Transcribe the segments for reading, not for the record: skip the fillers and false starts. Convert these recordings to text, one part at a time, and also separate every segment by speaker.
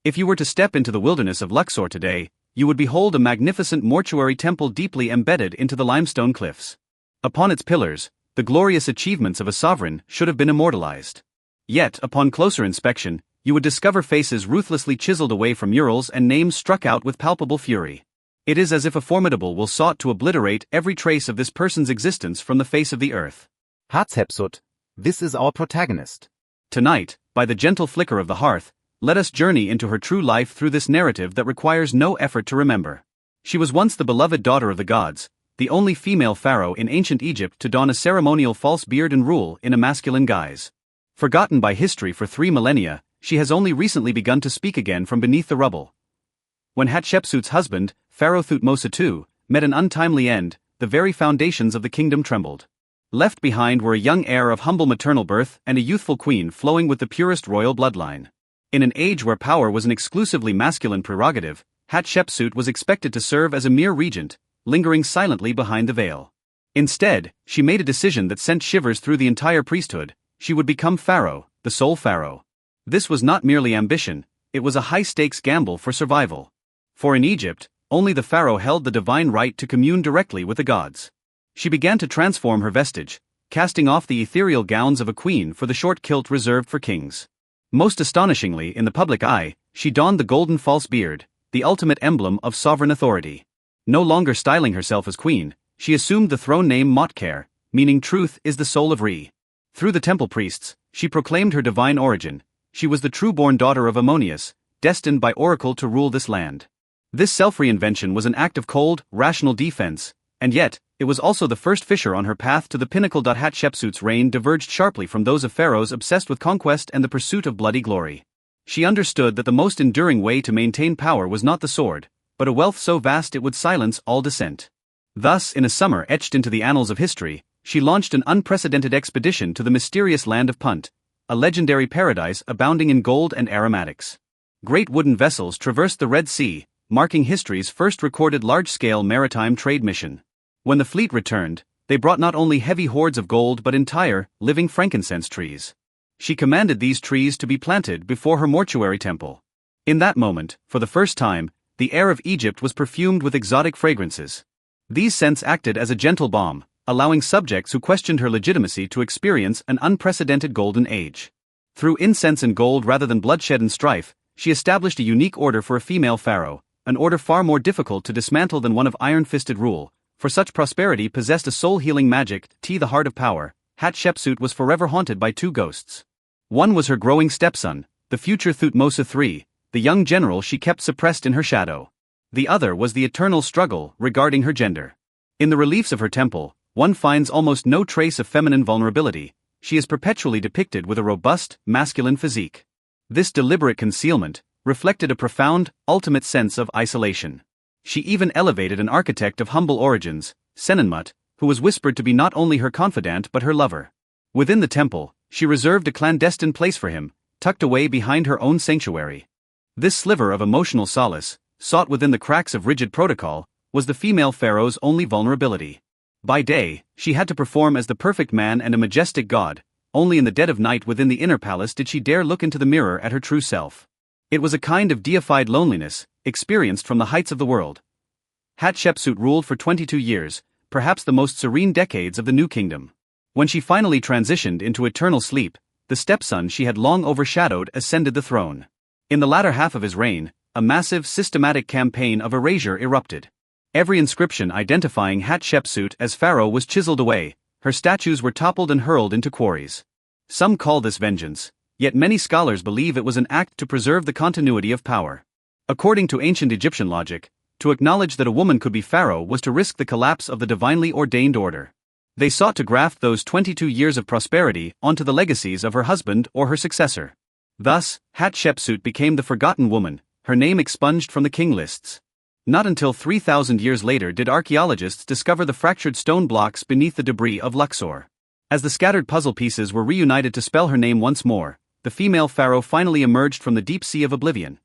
Speaker 1: If you were to step into the wilderness of Luxor today, you would behold a magnificent mortuary temple deeply embedded into the limestone cliffs. Upon its pillars, the glorious achievements of a sovereign should have been immortalized. Yet, upon closer inspection, you would discover faces ruthlessly chiseled away from murals and names struck out with palpable fury. It is as if a formidable will sought to obliterate every trace of this person's existence from the face of the earth.
Speaker 2: Hatshepsut, this is our protagonist.
Speaker 1: Tonight, by the gentle flicker of the hearth, let us journey into her true life through this narrative that requires no effort to remember. She was once the beloved daughter of the gods, the only female pharaoh in ancient Egypt to don a ceremonial false beard and rule in a masculine guise. Forgotten by history for 3 millennia, she has only recently begun to speak again from beneath the rubble. When Hatshepsut's husband, Pharaoh Thutmose II, met an untimely end, the very foundations of the kingdom trembled. Left behind were a young heir of humble maternal birth and a youthful queen flowing with the purest royal bloodline. In an age where power was an exclusively masculine prerogative, Hatshepsut was expected to serve as a mere regent, lingering silently behind the veil. Instead, she made a decision that sent shivers through the entire priesthood: she would become pharaoh, the sole pharaoh. This was not merely ambition, it was a high-stakes gamble for survival. For in Egypt, only the pharaoh held the divine right to commune directly with the gods. She began to transform her vestige, casting off the ethereal gowns of a queen for the short kilt reserved for kings. Most astonishingly in the public eye, she donned the golden false beard, the ultimate emblem of sovereign authority. No longer styling herself as queen, she assumed the throne name Motker, meaning truth is the soul of Re. Through the temple priests, she proclaimed her divine origin. She was the true-born daughter of Ammonius, destined by oracle to rule this land. This self-reinvention was an act of cold, rational defense, and yet, it was also the first fissure on her path to the pinnacle. Hatshepsut's reign diverged sharply from those of pharaohs obsessed with conquest and the pursuit of bloody glory. She understood that the most enduring way to maintain power was not the sword, but a wealth so vast it would silence all dissent. Thus, in a summer etched into the annals of history, she launched an unprecedented expedition to the mysterious land of Punt, a legendary paradise abounding in gold and aromatics. Great wooden vessels traversed the Red Sea, marking history's first recorded large-scale maritime trade mission. When the fleet returned, they brought not only heavy hoards of gold but entire, living frankincense trees. She commanded these trees to be planted before her mortuary temple. In that moment, for the first time, the air of Egypt was perfumed with exotic fragrances. These scents acted as a gentle balm, allowing subjects who questioned her legitimacy to experience an unprecedented golden age. Through incense and gold rather than bloodshed and strife, she established a unique order for a female pharaoh, an order far more difficult to dismantle than one of iron-fisted rule, for such prosperity possessed a soul-healing magic. The heart of power, Hatshepsut was forever haunted by 2 ghosts. One was her growing stepson, the future Thutmose III, the young general she kept suppressed in her shadow. The other was the eternal struggle regarding her gender. In the reliefs of her temple, one finds almost no trace of feminine vulnerability. She is perpetually depicted with a robust, masculine physique. This deliberate concealment reflected a profound, ultimate sense of isolation. She even elevated an architect of humble origins, Senenmut, who was whispered to be not only her confidant but her lover. Within the temple, she reserved a clandestine place for him, tucked away behind her own sanctuary. This sliver of emotional solace, sought within the cracks of rigid protocol, was the female pharaoh's only vulnerability. By day, she had to perform as the perfect man and a majestic god. Only in the dead of night within the inner palace did she dare look into the mirror at her true self. It was a kind of deified loneliness, experienced from the heights of the world. Hatshepsut ruled for 22 years, perhaps the most serene decades of the New Kingdom. When she finally transitioned into eternal sleep, the stepson she had long overshadowed ascended the throne. In the latter half of his reign, a massive, systematic campaign of erasure erupted. Every inscription identifying Hatshepsut as pharaoh was chiseled away, her statues were toppled and hurled into quarries. Some call this vengeance, yet many scholars believe it was an act to preserve the continuity of power. According to ancient Egyptian logic, to acknowledge that a woman could be pharaoh was to risk the collapse of the divinely ordained order. They sought to graft those 22 years of prosperity onto the legacies of her husband or her successor. Thus, Hatshepsut became the forgotten woman, her name expunged from the king lists. Not until 3,000 years later did archaeologists discover the fractured stone blocks beneath the debris of Luxor. As the scattered puzzle pieces were reunited to spell her name once more, the female pharaoh finally emerged from the deep sea of oblivion.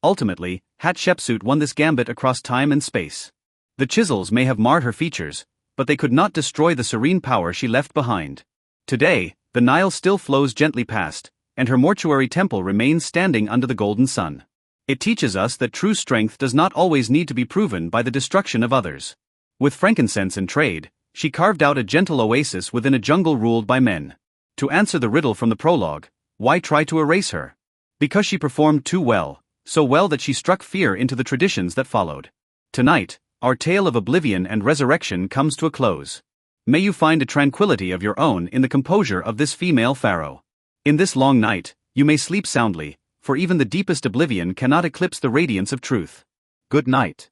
Speaker 1: Ultimately, Hatshepsut won this gambit across time and space. The chisels may have marred her features, but they could not destroy the serene power she left behind. Today, the Nile still flows gently past, and her mortuary temple remains standing under the golden sun. It teaches us that true strength does not always need to be proven by the destruction of others. With frankincense and trade, she carved out a gentle oasis within a jungle ruled by men. To answer the riddle from the prologue, why try to erase her? Because she performed too well, so well that she struck fear into the traditions that followed. Tonight, our tale of oblivion and resurrection comes to a close. May you find a tranquility of your own in the composure of this female pharaoh. In this long night, you may sleep soundly, for even the deepest oblivion cannot eclipse the radiance of truth.
Speaker 2: Good night.